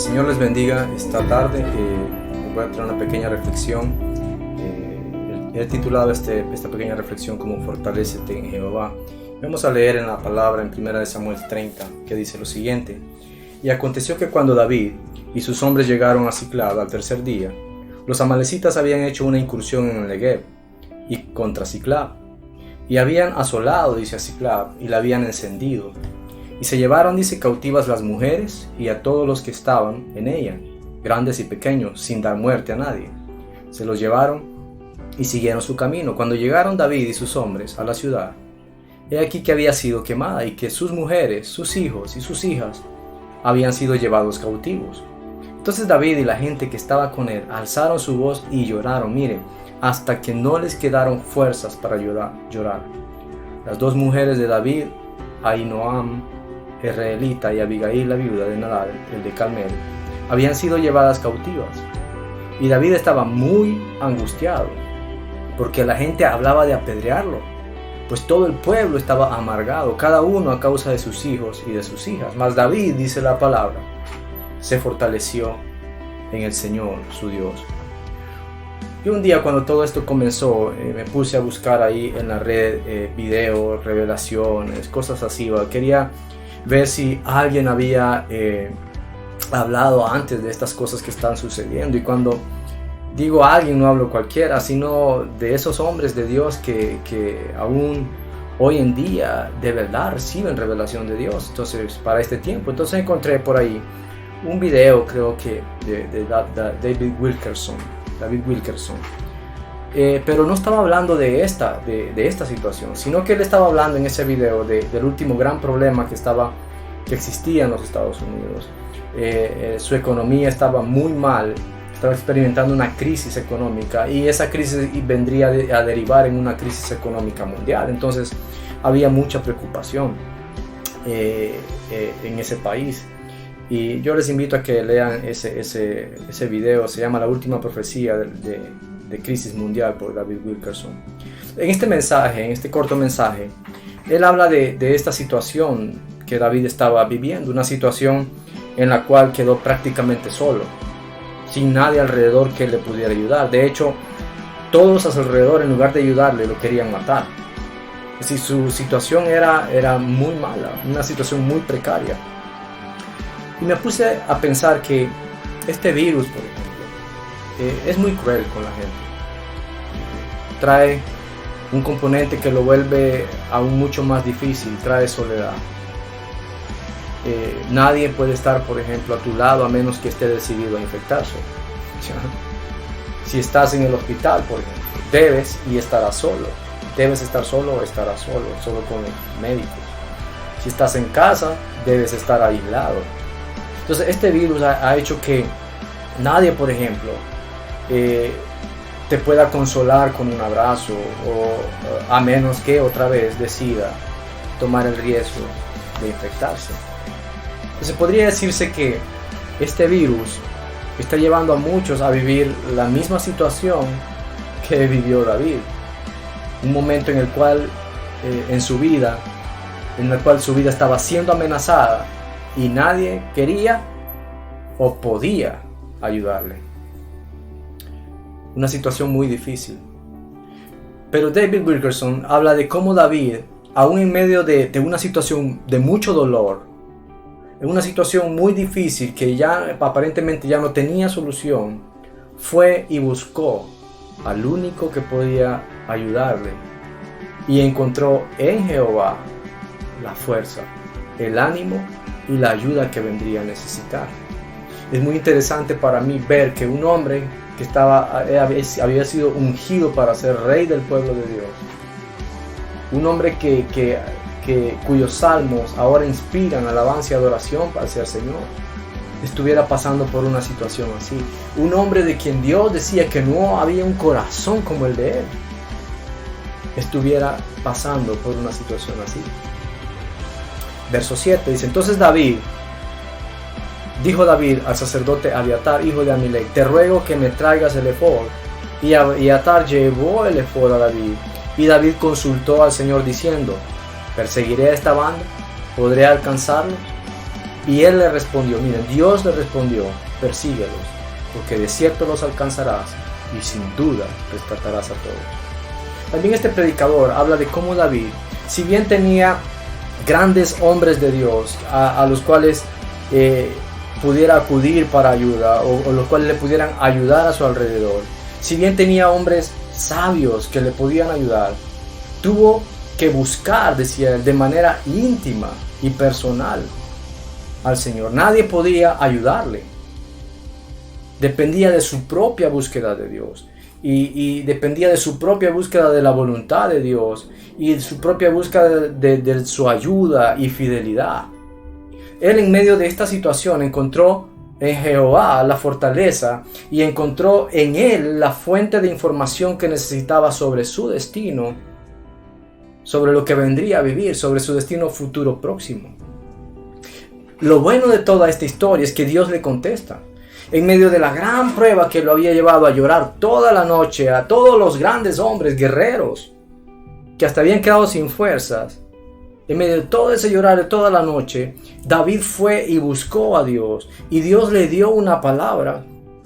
Señor les bendiga esta tarde. Voy a traer una pequeña reflexión. He titulado esta pequeña reflexión como Fortalécete en Jehová. Vamos a leer en la palabra en 1 Samuel 30, que dice lo siguiente: Y aconteció que cuando David y sus hombres llegaron a Siclag al tercer día, los amalecitas habían hecho una incursión en el Negev y contra Siclag, y habían asolado, dice, a Siclag, y la habían encendido. Y se llevaron, dice, cautivas las mujeres y a todos los que estaban en ella, grandes y pequeños, sin dar muerte a nadie. Se los llevaron y siguieron su camino. Cuando llegaron David y sus hombres a la ciudad, he aquí que había sido quemada y que sus mujeres, sus hijos y sus hijas habían sido llevados cautivos. Entonces David y la gente que estaba con él alzaron su voz y lloraron, miren, hasta que no les quedaron fuerzas para llorar. Las dos mujeres de David, Ahinoam, Jezreelita, y Abigail, la viuda de Nabal, el de Carmel, habían sido llevadas cautivas. Y David estaba muy angustiado, porque la gente hablaba de apedrearlo, pues todo el pueblo estaba amargado, cada uno a causa de sus hijos y de sus hijas. Mas David, dice la palabra, se fortaleció en el Señor, su Dios. Y un día, cuando todo esto comenzó, me puse a buscar ahí en la red videos, revelaciones, cosas así. Quería ver si alguien había hablado antes de estas cosas que están sucediendo. Y cuando digo alguien, no hablo cualquiera, sino de esos hombres de Dios que aún hoy en día de verdad reciben revelación de Dios. Entonces, para este tiempo, entonces encontré por ahí un video, creo que de David Wilkerson. Pero no estaba hablando de esta situación, sino que él estaba hablando en ese video del último gran problema que existía en los Estados Unidos. Su economía estaba muy mal, estaba experimentando una crisis económica, y esa crisis vendría a derivar en una crisis económica mundial. Entonces había mucha preocupación en ese país. Y yo les invito a que lean ese video. Se llama La Última Profecía de Crisis Mundial, por David Wilkerson. En este mensaje, en este corto mensaje, él habla de esta situación que David estaba viviendo, una situación en la cual quedó prácticamente solo, sin nadie alrededor que le pudiera ayudar. De hecho, todos a su alrededor, en lugar de ayudarle, lo querían matar. Es decir, su situación era muy mala, una situación muy precaria. Y me puse a pensar que este virus, por ejemplo, es muy cruel con la gente. Trae un componente que lo vuelve aún mucho más difícil, trae soledad. Nadie puede estar, por ejemplo, a tu lado a menos que esté decidido a infectarse. Si estás en el hospital, por ejemplo, debes y estarás solo. Debes estar solo o estarás solo con el médico. Si estás en casa, debes estar aislado. Entonces este virus ha hecho que nadie, por ejemplo, te pueda consolar con un abrazo, o a menos que otra vez decida tomar el riesgo de infectarse. Entonces podría decirse que este virus está llevando a muchos a vivir la misma situación que vivió David. Un momento en el cual su vida estaba siendo amenazada y nadie quería o podía ayudarle. Una situación muy difícil. Pero David Wilkerson habla de cómo David, aún en medio de una situación de mucho dolor, en una situación muy difícil que ya aparentemente ya no tenía solución, fue y buscó al único que podía ayudarle, y encontró en Jehová la fuerza, el ánimo y la ayuda que vendría a necesitar. Es muy interesante para mí ver que un hombre que había sido ungido para ser rey del pueblo de Dios, un hombre cuyos salmos ahora inspiran alabanza y adoración hacia el Señor, estuviera pasando por una situación así. Un hombre de quien Dios decía que no había un corazón como el de él, estuviera pasando por una situación así. Verso 7 dice: Entonces dijo David al sacerdote Abiatar, hijo de Amilec: Te ruego que me traigas el efod. Y Abiatar llevó el efod a David. Y David consultó al Señor diciendo: ¿Perseguiré a esta banda? ¿Podré alcanzarlos? Y él le respondió, miren, Dios le respondió, persíguelos, porque de cierto los alcanzarás y sin duda rescatarás a todos. También este predicador habla de cómo David, si bien tenía grandes hombres de Dios a los cuales pudiera acudir para ayuda o los cuales le pudieran ayudar a su alrededor, si bien tenía hombres sabios que le podían ayudar, tuvo que buscar, decía él, de manera íntima y personal al Señor. Nadie podía ayudarle. Dependía de su propia búsqueda de Dios y dependía de su propia búsqueda de la voluntad de Dios y de su propia búsqueda de su ayuda y fidelidad. Él en medio de esta situación encontró en Jehová la fortaleza y encontró en él la fuente de información que necesitaba sobre su destino, sobre lo que vendría a vivir, sobre su destino futuro próximo. Lo bueno de toda esta historia es que Dios le contesta. En medio de la gran prueba que lo había llevado a llorar toda la noche a todos los grandes hombres guerreros que hasta habían quedado sin fuerzas, en medio de todo ese llorar de toda la noche, David fue y buscó a Dios y Dios le dio una palabra,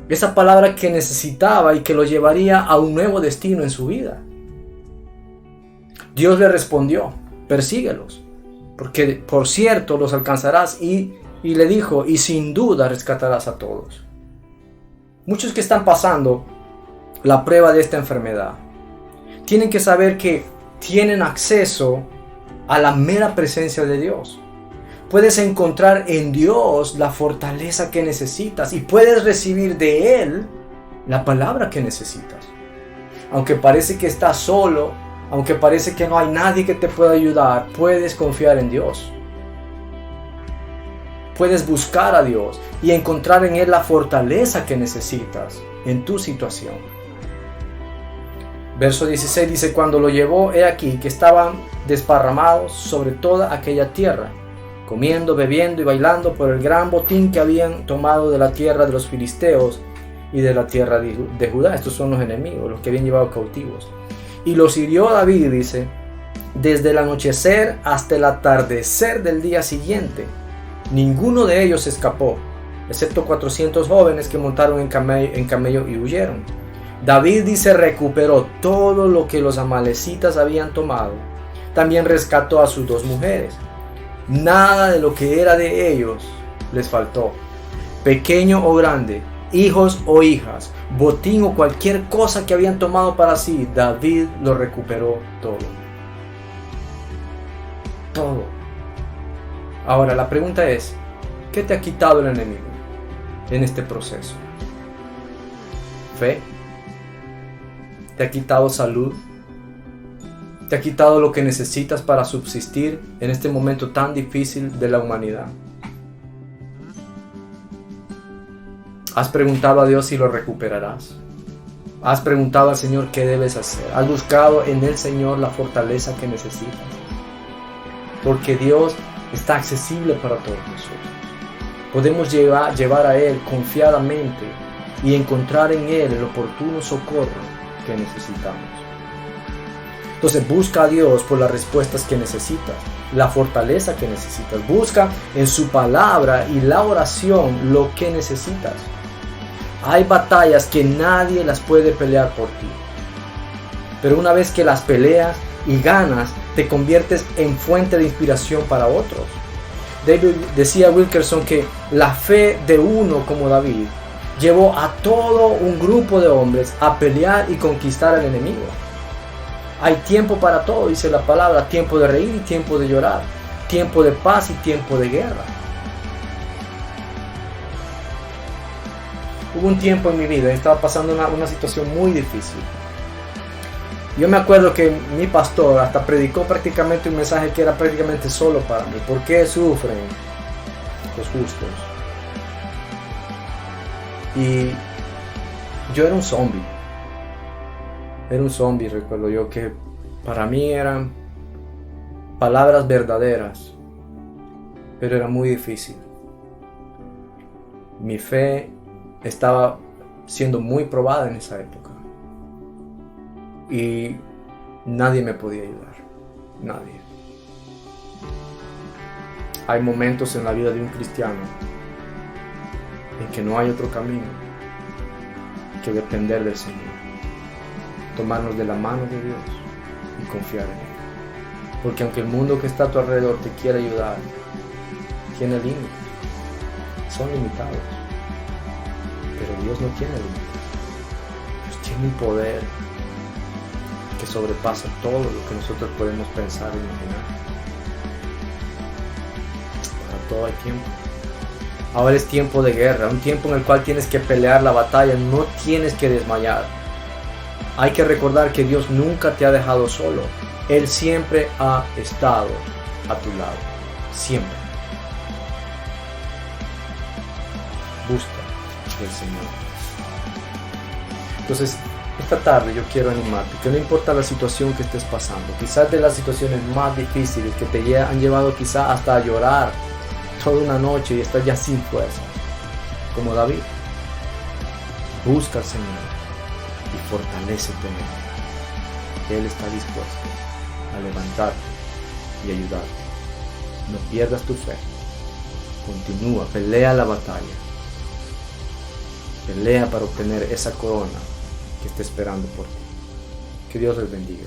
esa palabra que necesitaba y que lo llevaría a un nuevo destino en su vida. Dios le respondió, persíguelos, porque por cierto los alcanzarás y le dijo, y sin duda rescatarás a todos. Muchos que están pasando la prueba de esta enfermedad tienen que saber que tienen acceso a la mera presencia de Dios. Puedes encontrar en Dios la fortaleza que necesitas y puedes recibir de Él la palabra que necesitas. Aunque parece que estás solo, aunque parece que no hay nadie que te pueda ayudar, puedes confiar en Dios. Puedes buscar a Dios y encontrar en Él la fortaleza que necesitas en tu situación. Verso 16 dice, cuando lo llevó, he aquí que estaban desparramados sobre toda aquella tierra, comiendo, bebiendo y bailando por el gran botín que habían tomado de la tierra de los filisteos y de la tierra de Judá. Estos son los enemigos, los que habían llevado cautivos. Y los hirió David, dice, desde el anochecer hasta el atardecer del día siguiente. Ninguno de ellos escapó, excepto 400 jóvenes que montaron en camello y huyeron. David, dice, recuperó todo lo que los amalecitas habían tomado. También rescató a sus 2 mujeres. Nada de lo que era de ellos les faltó. Pequeño o grande, hijos o hijas, botín o cualquier cosa que habían tomado para sí, David lo recuperó todo. Todo. Ahora la pregunta es, ¿qué te ha quitado el enemigo en este proceso? ¿Fe? ¿Te ha quitado salud? ¿Te ha quitado lo que necesitas para subsistir en este momento tan difícil de la humanidad? ¿Has preguntado a Dios si lo recuperarás? ¿Has preguntado al Señor qué debes hacer? ¿Has buscado en el Señor la fortaleza que necesitas? Porque Dios está accesible para todos nosotros. Podemos llevar a Él confiadamente y encontrar en Él el oportuno socorro que necesitamos. Entonces busca a Dios por las respuestas que necesitas, la fortaleza que necesitas. Busca en su palabra y la oración lo que necesitas. Hay batallas que nadie las puede pelear por ti. Pero una vez que las peleas y ganas, te conviertes en fuente de inspiración para otros. Decía Wilkerson que la fe de uno como David llevó a todo un grupo de hombres a pelear y conquistar al enemigo. Hay tiempo para todo, dice la palabra, tiempo de reír y tiempo de llorar, tiempo de paz y tiempo de guerra. Hubo un tiempo en mi vida, estaba pasando una situación muy difícil. Yo me acuerdo que mi pastor hasta predicó prácticamente un mensaje que era prácticamente solo para mí. ¿Por qué sufren los justos? Y yo era un zombie. Era un zombie, recuerdo yo, que para mí eran palabras verdaderas, pero era muy difícil. Mi fe estaba siendo muy probada en esa época. Y nadie me podía ayudar. Nadie. Hay momentos en la vida de un cristiano en que no hay otro camino que depender del Señor, tomarnos de la mano de Dios y confiar en Él. Porque aunque el mundo que está a tu alrededor te quiera ayudar, tiene límites, son limitados, pero Dios no tiene límites. Dios tiene un poder que sobrepasa todo lo que nosotros podemos pensar e imaginar. Para todo hay tiempo. Ahora es tiempo de guerra, un tiempo en el cual tienes que pelear la batalla, no tienes que desmayar. Hay que recordar que Dios nunca te ha dejado solo. Él siempre ha estado a tu lado, siempre. Busca del Señor. Entonces, esta tarde yo quiero animarte, que no importa la situación que estés pasando, quizás de las situaciones más difíciles que te han llevado quizás hasta a llorar toda una noche y estás ya sin fuerza, como David, busca al Señor y fortalécete en Él. Él está dispuesto a levantarte y ayudarte. No pierdas tu fe. Continúa, pelea la batalla. Pelea para obtener esa corona que está esperando por ti. Que Dios les bendiga.